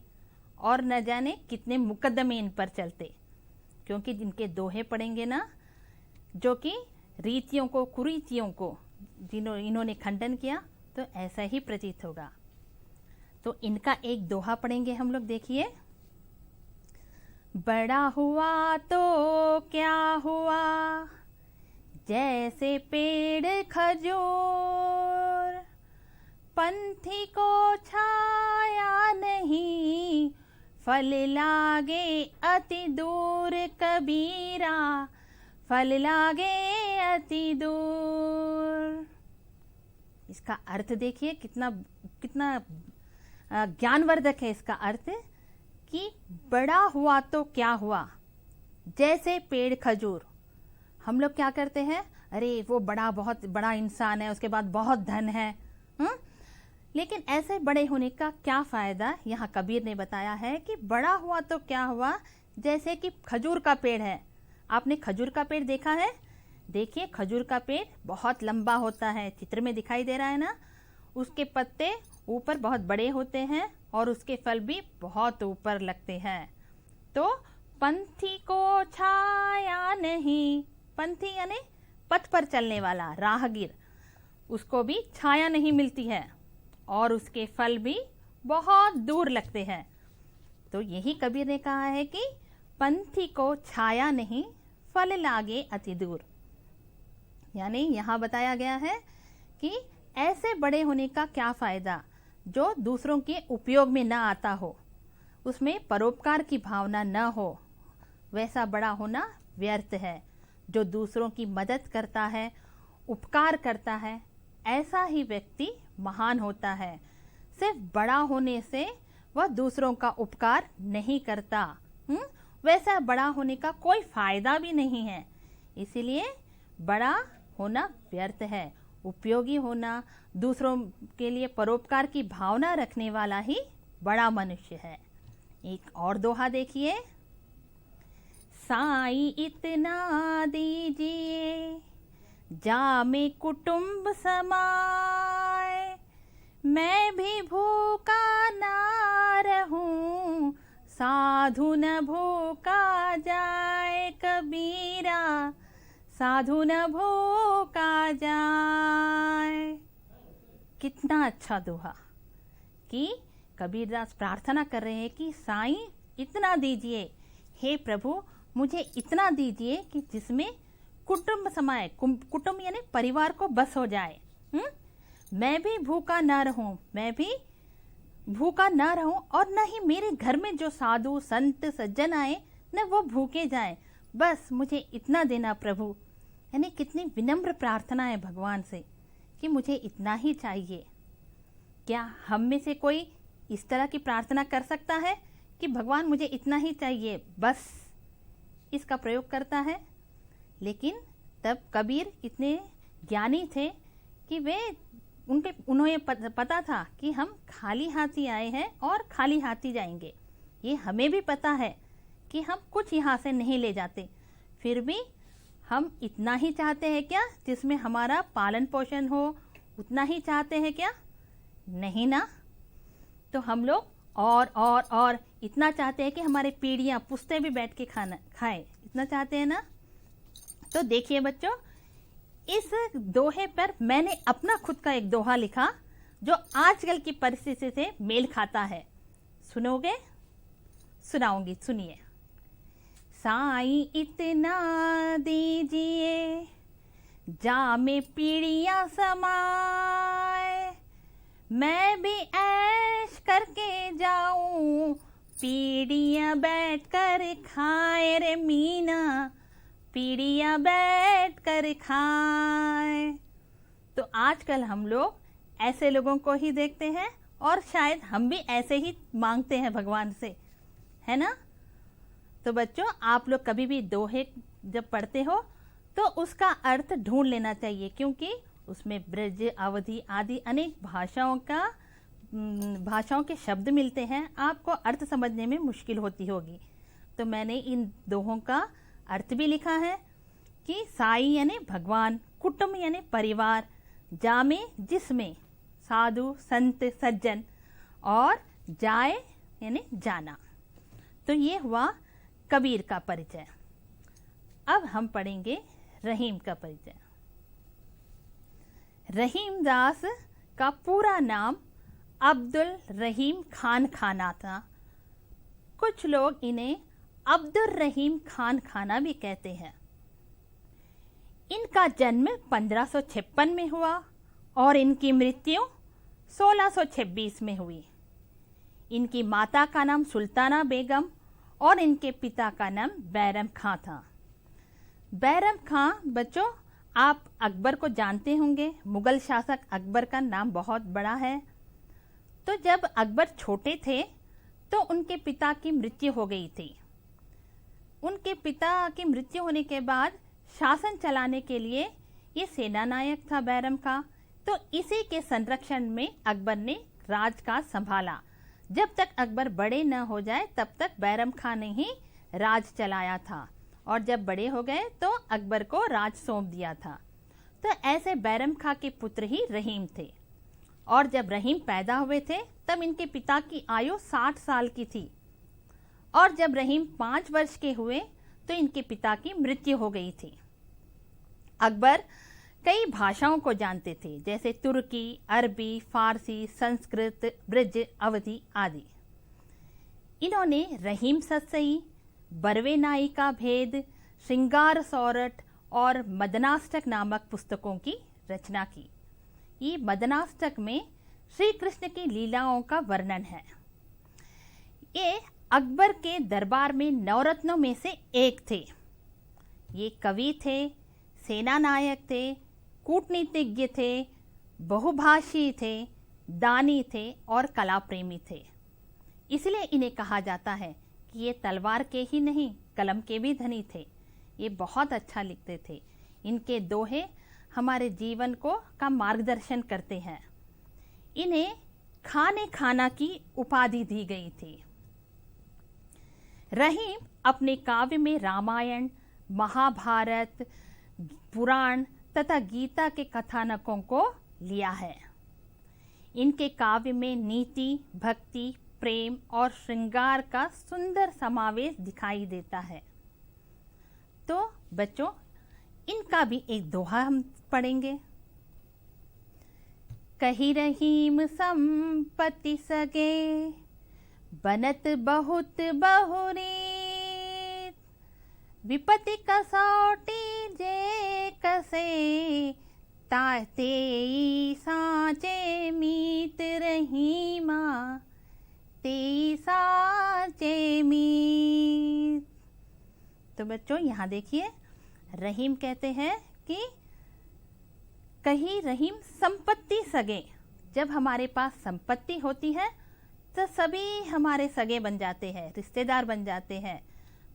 और न जाने कितने मुकदमे इन पर चलते, क्योंकि इनके दोहे पढ़ेंगे ना, जो कि रीतियों को, कुरीतियों को इन्होंने खंडन किया, तो ऐसा ही प्रतीत होगा। तो इनका एक दोहा पढ़ेंगे हम लोग, देखिए। बड़ा हुआ तो क्या हुआ, जैसे पेड़ खजूर, पंथी को छाया नहीं, फल लागे अति दूर कबीरा, फल लागे अति दूर। इसका अर्थ देखिए कितना कितना ज्ञानवर्धक है इसका अर्थ, कि बड़ा हुआ तो क्या हुआ, जैसे पेड़ खजूर। हम लोग क्या करते हैं, अरे वो बड़ा, बहुत बड़ा इंसान है, उसके बाद बहुत धन है, लेकिन ऐसे बड़े होने का क्या फायदा। यहाँ कबीर ने बताया है कि बड़ा हुआ तो क्या हुआ, जैसे कि खजूर का पेड़ है। आपने खजूर का पेड़ देखा है? देखिए खजूर का पेड़ बहुत लंबा होता है, चित्र में दिखाई दे रहा है ना। उसके पत्ते ऊपर बहुत बड़े होते हैं और उसके फल भी बहुत ऊपर लगते हैं। तो पंथी को छाया नहीं, पंथी यानी पथ पर चलने वाला राहगीर, उसको भी छाया नहीं मिलती है और उसके फल भी बहुत दूर लगते हैं। तो यही कबीर ने कहा है कि पंथी को छाया नहीं, फल लागे अति दूर। यानी यहाँ बताया गया है कि ऐसे बड़े होने का क्या फायदा जो दूसरों के उपयोग में न आता हो, उसमें परोपकार की भावना न हो। वैसा बड़ा होना व्यर्थ है। जो दूसरों की मदद करता है, उपकार करता है, ऐसा ही व्यक्ति महान होता है। सिर्फ बड़ा होने से वह दूसरों का उपकार नहीं करता, वैसा बड़ा होने का कोई फायदा भी नहीं है। इसीलिए बड़ा होना व्यर्थ है। उपयोगी होना, दूसरों के लिए परोपकार की भावना रखने वाला ही बड़ा मनुष्य है। एक और दोहा देखिए, साई इतना दीजिए जामे कुटुंब समाए, मैं भी भूखा ना रहूं, साधु न भूखा जाए कबीरा, साधु न भूखा जाए। कितना अच्छा दोहा कि कबीरदास प्रार्थना कर रहे हैं कि साईं इतना दीजिए, हे प्रभु मुझे इतना दीजिए कि जिसमें कुटुंब समाए, कुटुंब यानी परिवार को बस हो जाए। मैं भी भूखा ना रहूं, मैं भी भूखा ना रहूं, और न ही मेरे घर में जो साधु संत सज्जन आए न वो भूखे जाएं, बस मुझे इतना देना प्रभु। यानी कितनी विनम्र प्रार्थना है भगवान से कि मुझे इतना ही चाहिए। क्या हम में से कोई इस तरह की प्रार्थना कर सकता है कि भगवान मुझे इतना ही चाहिए, बस इसका प्रयोग करता है? लेकिन तब कबीर इतने ज्ञानी थे कि उन्हें पता था कि हम खाली हाथी आए हैं और खाली हाथी जाएंगे। ये हमें भी पता है कि हम कुछ यहाँ से नहीं ले जाते, फिर भी हम इतना ही चाहते हैं क्या जिसमें हमारा पालन पोषण हो? उतना ही चाहते हैं क्या? नहीं ना। तो हम लोग और इतना चाहते हैं कि हमारे पीढ़ियां पुश्ते भी बैठ के खाना खाएं, इतना चाहते हैं ना। तो देखिए बच्चों, इस दोहे पर मैंने अपना खुद का एक दोहा लिखा जो आजकल की परिस्थिति से मेल खाता है। सुनोगे? सुनाऊंगी, सुनिए। साईं इतना दीजिए जामे पीढ़ियां समाए, मैं भी ऐश करके जाऊं, पीढ़ियां बैठ कर खाए रे मीना, पीढ़ियां बैठ कर खाए। तो आजकल हम लोग ऐसे लोगों को ही देखते हैं और शायद हम भी ऐसे ही मांगते हैं भगवान से, है ना। तो बच्चों, आप लोग कभी भी दोहे जब पढ़ते हो तो उसका अर्थ ढूंढ लेना चाहिए, क्योंकि उसमें ब्रज, अवधि आदि अनेक भाषाओं के शब्द मिलते हैं। आपको अर्थ समझने में मुश्किल होती होगी। तो मैंने इन दोहों का अर्थ भी लिखा है कि साई यानी भगवान, कुटुंब यानी परिवार, जामे जिसमें साधु संत सज्जन, और जाए यानी जाना। तो ये हुआ कबीर का परिचय। अब हम पढ़ेंगे रहीम का परिचय। रहीम दास का पूरा नाम अब्दुल रहीम खान खाना था। कुछ लोग इन्हें अब्दुल रहीम खान खाना भी कहते हैं। इनका जन्म 1556 में हुआ और इनकी मृत्यु 1626 में हुई। इनकी माता का नाम सुल्ताना बेगम और इनके पिता का नाम बैरम खां था। बैरम खां बच्चों, आप अकबर को जानते होंगे। मुगल शासक अकबर का नाम बहुत बड़ा है। तो जब अकबर छोटे थे तो उनके पिता की मृत्यु हो गई थी। उनके पिता की मृत्यु होने के बाद शासन चलाने के लिए ये सेना नायक था बैरम खां। तो इसी के संरक्षण में अकबर ने राजकाज संभाला। जब तक अकबर बड़े न हो जाए तब तक बैरम खां ने ही राज चलाया था और जब बड़े हो गए तो अकबर को राज सौंप दिया था। तो ऐसे बैरम खां के पुत्र ही रहीम थे और जब रहीम पैदा हुए थे तब इनके पिता की आयु 60 साल की थी और जब रहीम 5 वर्ष के हुए तो इनके पिता की मृत्यु हो गई थी। अकबर कई भाषाओं को जानते थे, जैसे तुर्की, अरबी, फारसी, संस्कृत, ब्रज, अवधी आदि। इन्होंने रहीम सतसई, बरवे नाई का भेद, श्रृंगार सौरठ और मदनाष्टक नामक पुस्तकों की रचना की। ये मदनाष्टक में श्री कृष्ण की लीलाओं का वर्णन है। ये अकबर के दरबार में नवरत्नों में से एक थे। ये कवि थे, सेना नायक थे, कूटनीतिज्ञ थे, बहुभाषी थे, दानी थे और कला प्रेमी थे। इसलिए इन्हें कहा जाता है कि ये तलवार के ही नहीं कलम के भी धनी थे। ये बहुत अच्छा लिखते थे। इनके दोहे हमारे जीवन को का मार्गदर्शन करते हैं। इन्हें खाने खाना की उपाधि दी गई थी। रहीम अपने काव्य में रामायण, महाभारत, पुराण तथा गीता के कथानकों को लिया है। इनके काव्य में नीति, भक्ति, प्रेम और श्रृंगार का सुंदर समावेश दिखाई देता है। तो बच्चों, इनका भी एक दोहा हम पढ़ेंगे। कही रहीम संपत्ति सगे, बनत बहुत बहुरीत, विपत्ति कसौटी जे कसे, ताते साचे मीत रहीमा, ते साचे मीत। तो बच्चों यहाँ देखिए, रहीम कहते हैं कि कहीं रहीम संपत्ति सगे। जब हमारे पास संपत्ति होती है तो सभी हमारे सगे बन जाते हैं, रिश्तेदार बन जाते हैं।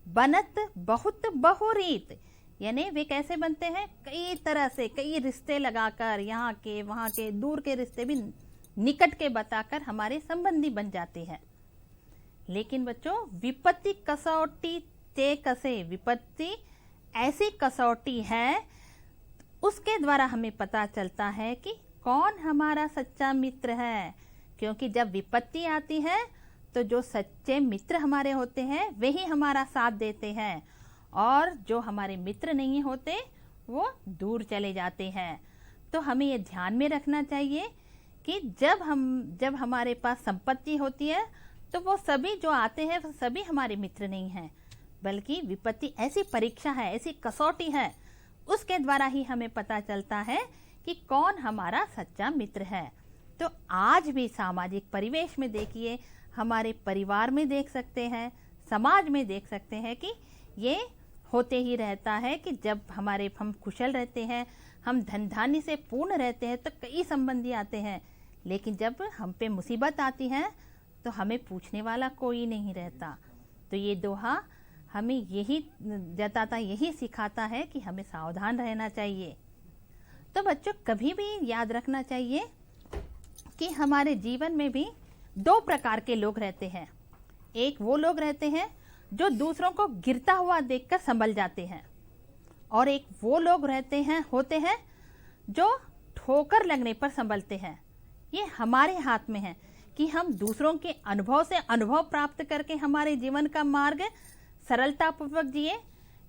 बनत बहुत बहुरीत, यानी वे कैसे बनते हैं? कई तरह से, कई रिश्ते लगाकर, यहाँ के वहाँ के, दूर के रिश्ते भी निकट के बताकर हमारे संबंधी बन जाते हैं। लेकिन बच्चों, विपत्ति कसौटी ते कसे, विपत्ति ऐसी कसौटी है उसके द्वारा हमें पता चलता है कि कौन हमारा सच्चा मित्र है। क्योंकि जब विपत्ति आती है तो जो सच्चे मित्र हमारे होते हैं वे ही हमारा साथ देते हैं और जो हमारे मित्र नहीं होते वो दूर चले जाते हैं। तो हमें ये ध्यान में रखना चाहिए कि जब हमारे पास संपत्ति होती है तो वो सभी जो आते हैं वो सभी हमारे मित्र नहीं हैं, बल्कि विपत्ति ऐसी परीक्षा है, ऐसी कसौटी है, उसके द्वारा ही हमें पता चलता है कि कौन हमारा सच्चा मित्र है। तो आज भी सामाजिक परिवेश में देखिए, हमारे परिवार में देख सकते हैं, समाज में देख सकते हैं कि ये होते ही रहता है कि जब हम कुशल रहते हैं, हम धन धान्य से पूर्ण रहते हैं तो कई संबंधी आते हैं, लेकिन जब हम पे मुसीबत आती है तो हमें पूछने वाला कोई नहीं रहता। तो ये दोहा हमें यही जताता, यही सिखाता है कि हमें सावधान रहना चाहिए। तो बच्चों, कभी भी याद रखना चाहिए कि हमारे जीवन में भी दो प्रकार के लोग रहते हैं। एक वो लोग रहते हैं जो दूसरों को गिरता हुआ देखकर संभल जाते हैं, और एक वो लोग होते हैं जो ठोकर लगने पर संभलते हैं। ये हमारे हाथ में है कि हम दूसरों के अनुभव से अनुभव प्राप्त करके हमारे जीवन का मार्ग सरलता पूर्वक जिए,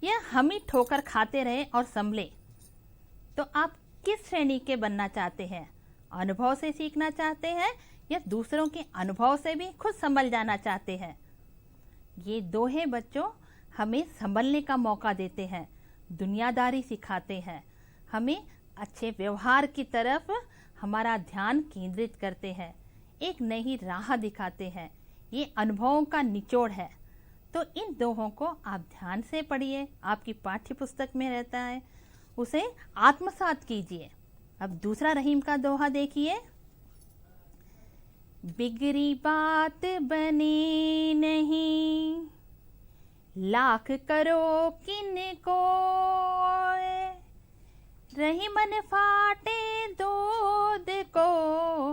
या हम ही ठोकर खाते रहे और संभले। तो आप किस श्रेणी के बनना चाहते हैं? अनुभव से सीखना चाहते हैं या दूसरों के अनुभव से भी खुद संभल जाना चाहते हैं? ये दोहे बच्चों हमें संभलने का मौका देते हैं, दुनियादारी सिखाते हैं, हमें अच्छे व्यवहार की तरफ हमारा ध्यान केंद्रित करते हैं, एक नई राह दिखाते हैं। ये अनुभवों का निचोड़ है। तो इन दोहों को आप ध्यान से पढ़िए, आपकी पाठ्य पुस्तक में रहता है, उसे आत्मसात कीजिए। अब दूसरा रहीम का दोहा देखिए। बिगड़ी बात बने नहीं, लाख करो किनको, रही मन फाटे दूध को,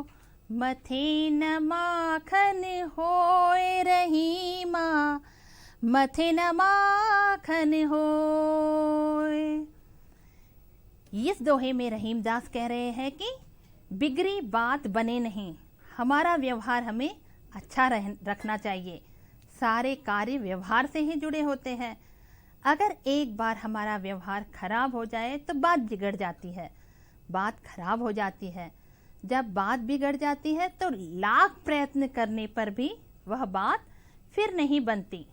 मथे न माखन होए, रहीमा मथे न माखन होए। इस दोहे में रहीमदास कह रहे हैं कि बिगड़ी बात बने नहीं, हमारा व्यवहार हमें अच्छा रखना चाहिए। सारे कार्य व्यवहार से ही जुड़े होते हैं। अगर एक बार हमारा व्यवहार खराब हो जाए तो बात बिगड़ जाती है, बात खराब हो जाती है। जब बात बिगड़ जाती है तो लाख प्रयत्न करने पर भी वह बात फिर नहीं बनती।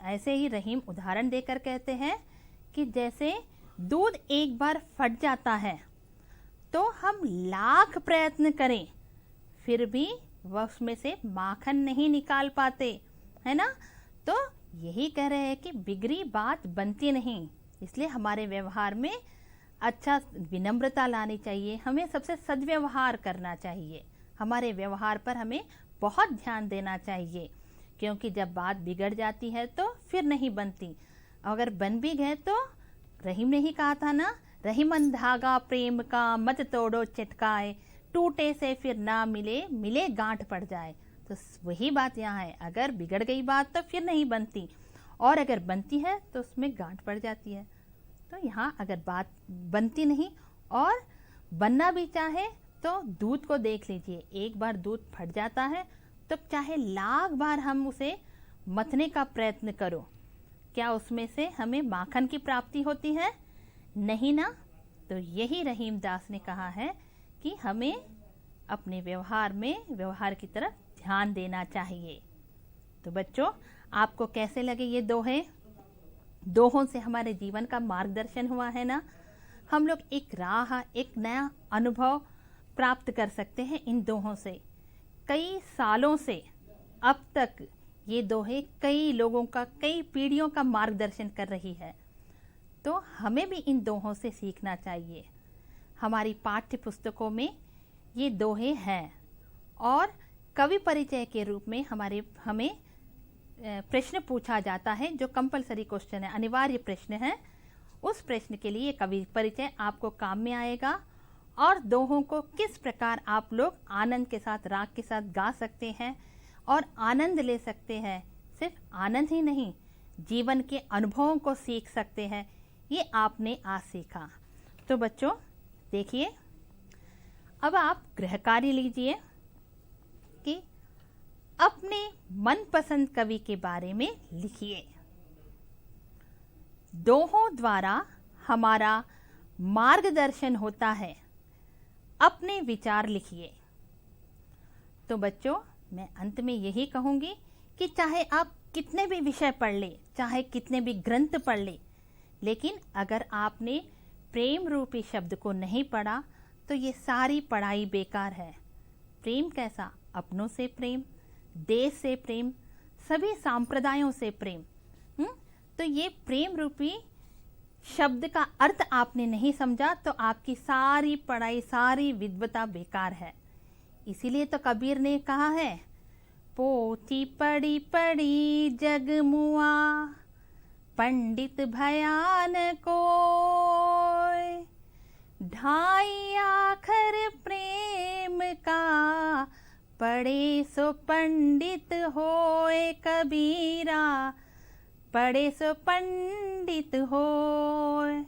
ऐसे ही रहीम उदाहरण देकर कहते हैं कि जैसे दूध एक बार फट जाता है तो हम लाख प्रयत्न करें फिर भी वह उसमें से माखन नहीं निकाल पाते, है ना। तो यही कह रहे हैं कि बिगड़ी बात बनती नहीं, इसलिए हमारे व्यवहार में अच्छा विनम्रता लानी चाहिए, हमें सबसे सद्व्यवहार करना चाहिए, हमारे व्यवहार पर हमें बहुत ध्यान देना चाहिए, क्योंकि जब बात बिगड़ जाती है तो फिर नहीं बनती। अगर बन भी गए तो रहीम ने ही कहा था ना, रहीमन धागा प्रेम का मत तोड़ो चटकाए, टूटे से फिर ना मिले, मिले गांठ पड़ जाए। तो वही बात यहाँ है, अगर बिगड़ गई बात तो फिर नहीं बनती, और अगर बनती है तो उसमें गांठ पड़ जाती है। तो यहाँ अगर बात बनती नहीं और बनना भी चाहे तो दूध को देख लीजिए, एक बार दूध फट जाता है तो चाहे लाख बार हम उसे मथने का प्रयत्न करो, क्या उसमें से हमें माखन की प्राप्ति होती है? नहीं ना। तो यही रहीमदास ने कहा है कि हमें अपने व्यवहार में व्यवहार की तरफ ध्यान देना चाहिए। तो बच्चों, आपको कैसे लगे ये दोहे? दोहों से हमारे जीवन का मार्गदर्शन हुआ है ना। हम लोग एक राह, एक नया अनुभव प्राप्त कर सकते हैं इन दोहों से। कई सालों से अब तक ये दोहे कई लोगों का, कई पीढ़ियों का मार्गदर्शन कर रही है। तो हमें भी इन दोहों से सीखना चाहिए। हमारी पाठ्य पुस्तकों में ये दोहे हैं और कवि परिचय के रूप में हमें प्रश्न पूछा जाता है, जो कंपलसरी क्वेश्चन है, अनिवार्य प्रश्न है। उस प्रश्न के लिए कवि परिचय आपको काम में आएगा, और दोहों को किस प्रकार आप लोग आनंद के साथ, राग के साथ गा सकते हैं और आनंद ले सकते हैं। सिर्फ आनंद ही नहीं, जीवन के अनुभवों को सीख सकते हैं। ये आपने आज सीखा। तो बच्चों देखिए, अब आप गृह कार्य लीजिए कि अपने मनपसंद कवि के बारे में लिखिए। दोहों द्वारा हमारा मार्गदर्शन होता है, अपने विचार लिखिए। तो बच्चों, मैं अंत में यही कहूंगी कि चाहे आप कितने भी विषय पढ़ ले, चाहे कितने भी ग्रंथ पढ़ ले, लेकिन अगर आपने प्रेम रूपी शब्द को नहीं पढ़ा तो ये सारी पढ़ाई बेकार है। प्रेम कैसा? अपनों से प्रेम, देश से प्रेम, सभी संप्रदायों से प्रेम। तो ये प्रेम रूपी शब्द का अर्थ आपने नहीं समझा तो आपकी सारी पढ़ाई, सारी विद्वता बेकार है। इसीलिए तो कबीर ने कहा है, पोथी पढ़ी पढ़ी जग मुआ, पंडित भयान कोय, ढाई आखर प्रेम का, पढ़े सो पंडित होए कबीरा, पढ़े सो पंडित होए।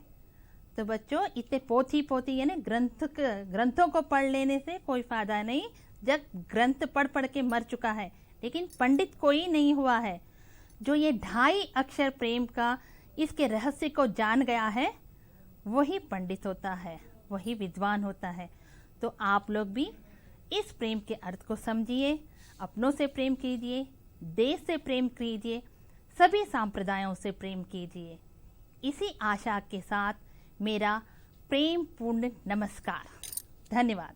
तो बच्चों, इतने पोथी यानी ग्रंथों को पढ़ लेने से कोई फायदा नहीं। जब ग्रंथ पढ़ पढ़ के मर चुका है, लेकिन पंडित कोई नहीं हुआ है। जो ये 2.5 अक्षर प्रेम का, इसके रहस्य को जान गया है, वही पंडित होता है, वही विद्वान होता है। तो आप लोग भी इस प्रेम के अर्थ को समझिए, अपनों से प्रेम कीजिए, देश से प्रेम कीजिए, सभी संप्रदायों से प्रेम कीजिए। इसी आशा के साथ मेरा प्रेम पूर्ण नमस्कार। धन्यवाद।